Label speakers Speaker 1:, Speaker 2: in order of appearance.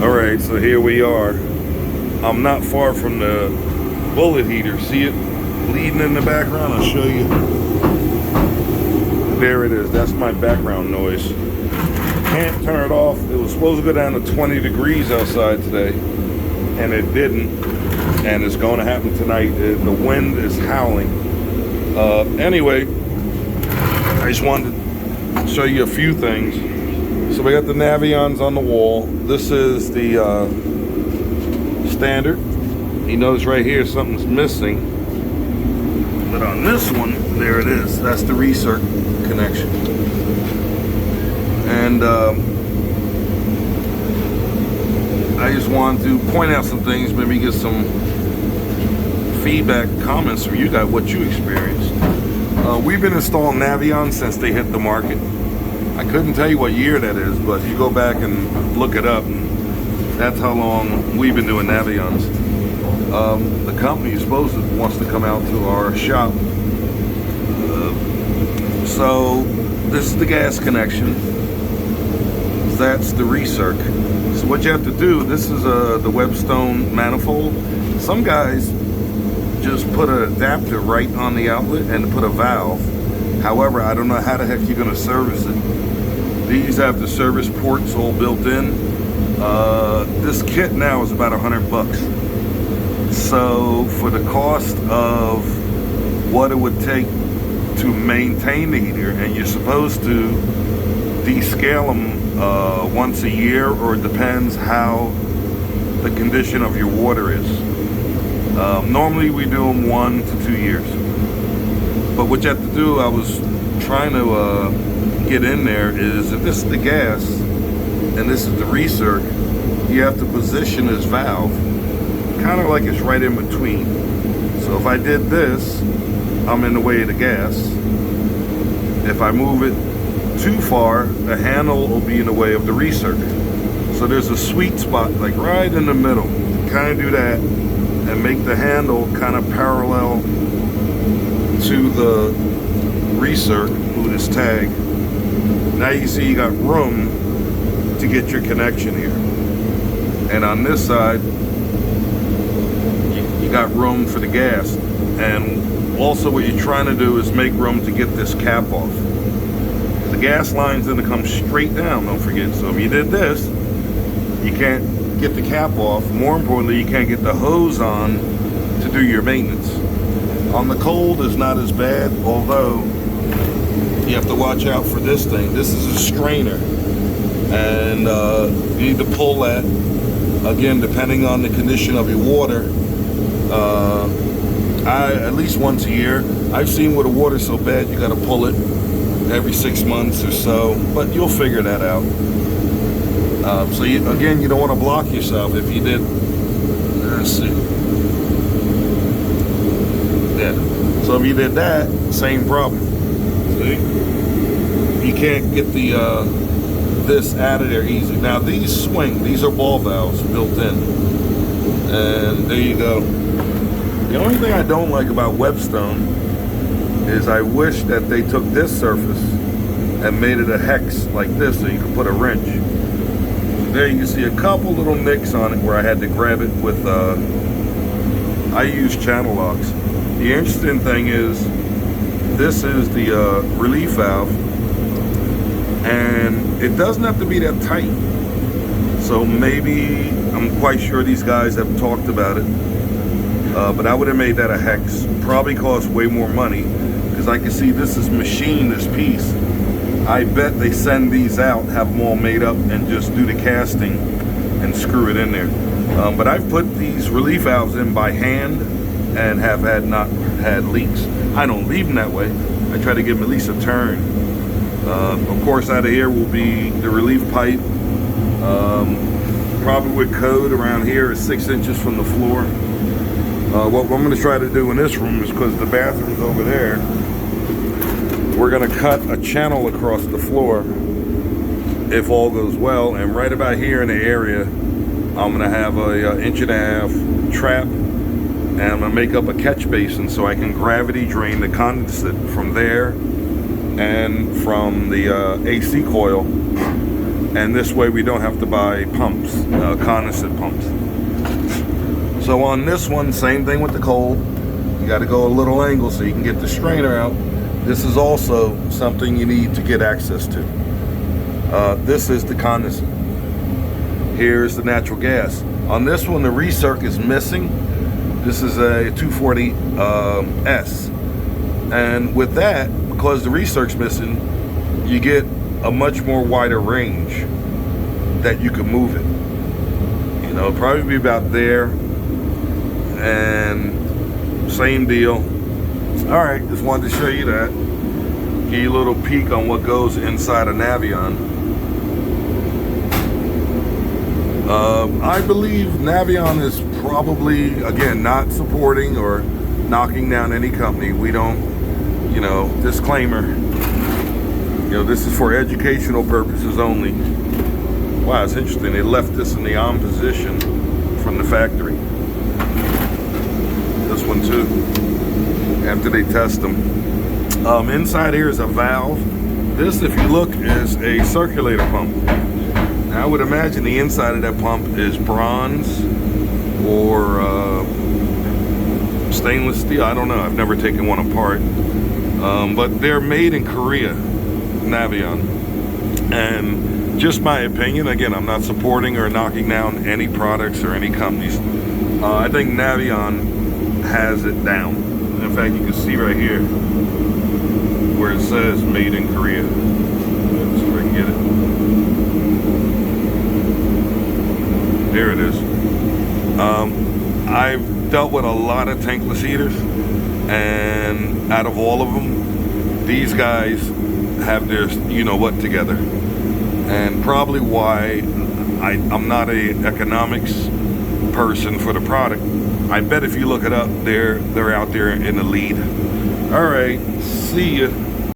Speaker 1: Alright, so here we are. I'm not far from the bullet heater. See it bleeding in the background? I'll show you. There it is. That's my background noise. Can't turn it off. It was supposed to go down to 20 degrees outside today, and it didn't. And it's going to happen tonight. The wind is howling. Anyway, I just wanted to show you a few things. So we got the Navions on the wall. This is the standard. You notice right here something's missing. But on this one, there it is. That's the recirc connection. And I just wanted to point out some things, maybe get some feedback, comments from you guys, what you experienced. We've been installing Navions since they hit the market. I couldn't tell you what year that is, but you go back and look it up, and that's how long we've been doing Navions. The company wants to come out to our shop. So this is the gas connection. That's the recirc. So what you have to do, this is the Webstone manifold. Some guys just put an adapter right on the outlet and put a valve. However, I don't know how the heck you're going to service it. These have the service ports all built in. This kit now is about $100. So for the cost of what it would take to maintain the heater, and you're supposed to descale them once a year, or it depends how the condition of your water is. Normally we do them 1 to 2 years. But what you have to do, I was trying to get in there, is if this is the gas and this is the recirc, you have to position this valve kind of like it's right in between. So if I did this, I'm in the way of the gas. If I move it too far, the handle will be in the way of the recirc. So there's a sweet spot, like right in the middle. Kind of do that and make the handle kind of parallel to the recirc with this tag. Now you see you got room to get your connection here. And on this side, you got room for the gas. And also what you're trying to do is make room to get this cap off. The gas line's gonna come straight down, don't forget. So if you did this, you can't get the cap off. More importantly, you can't get the hose on to do your maintenance. On the cold, it's not as bad, although you have to watch out for this thing. This is a strainer, and you need to pull that, again, depending on the condition of your water. At least once a year. I've seen where the water's so bad you gotta pull it every 6 months or so, but you'll figure that out. So you don't want to block yourself. If you did, let's see. Yeah. So if you did that, same problem. See? You can't get the this out of there easy. Now these swing. These are ball valves built in, and there you go. The only thing I don't like about Webstone is I wish that they took this surface and made it a hex like this, so you can put a wrench. There you can see a couple little nicks on it where I had to grab it with. I use channel locks. The interesting thing is, this is the relief valve, and it doesn't have to be that tight. So maybe, I'm quite sure these guys have talked about it, but I would have made that a hex. Probably cost way more money, because I can see this is machined, this piece. I bet they send these out, have them all made up, and just do the casting and screw it in there. But I've put these relief valves in by hand and have not had leaks. I don't leave them that way. I try to give them at least a turn. Of course, out of here will be the relief pipe. Probably with code around here is 6 inches from the floor. What I'm going to try to do in this room is, because the bathroom's over there, we're going to cut a channel across the floor if all goes well, and right about here in the area I'm going to have a 1.5 inch trap, and I'm going to make up a catch basin so I can gravity drain the condensate from there and from the AC coil and this way we don't have to buy pumps, condensate pumps. So on this one, same thing with the cold. You got to go a little angle so you can get the strainer out. This is also something you need to get access to. This is the condensate. Here's the natural gas. On this one, the recirc is missing. This is a 240S. And with that, because the recirc's missing, you get a much more wider range that you can move it. You know, probably be about there. And same deal. All right, just wanted to show you that. Give you a little peek on what goes inside a Navion. I believe Navion is probably, again, not supporting or knocking down any company. We don't, you know, disclaimer. You know, this is for educational purposes only. Wow, it's interesting. They left this in the on position from the factory. This one too, after they test them. Inside here is a valve. This, if you look, is a circulator pump. Now, I would imagine the inside of that pump is bronze or stainless steel. I don't know. I've never taken one apart. But they're made in Korea, Navion. And just my opinion, again, I'm not supporting or knocking down any products or any companies. I think Navion has it down. In fact, you can see right here where it says made in Korea. Let's see if I can get it. There it is. I've dealt with a lot of tankless heaters, and out of all of them, these guys have their you know what together. And probably why I'm not an economics person for the product. I bet if you look it up, they're out there in the lead. All right, see ya.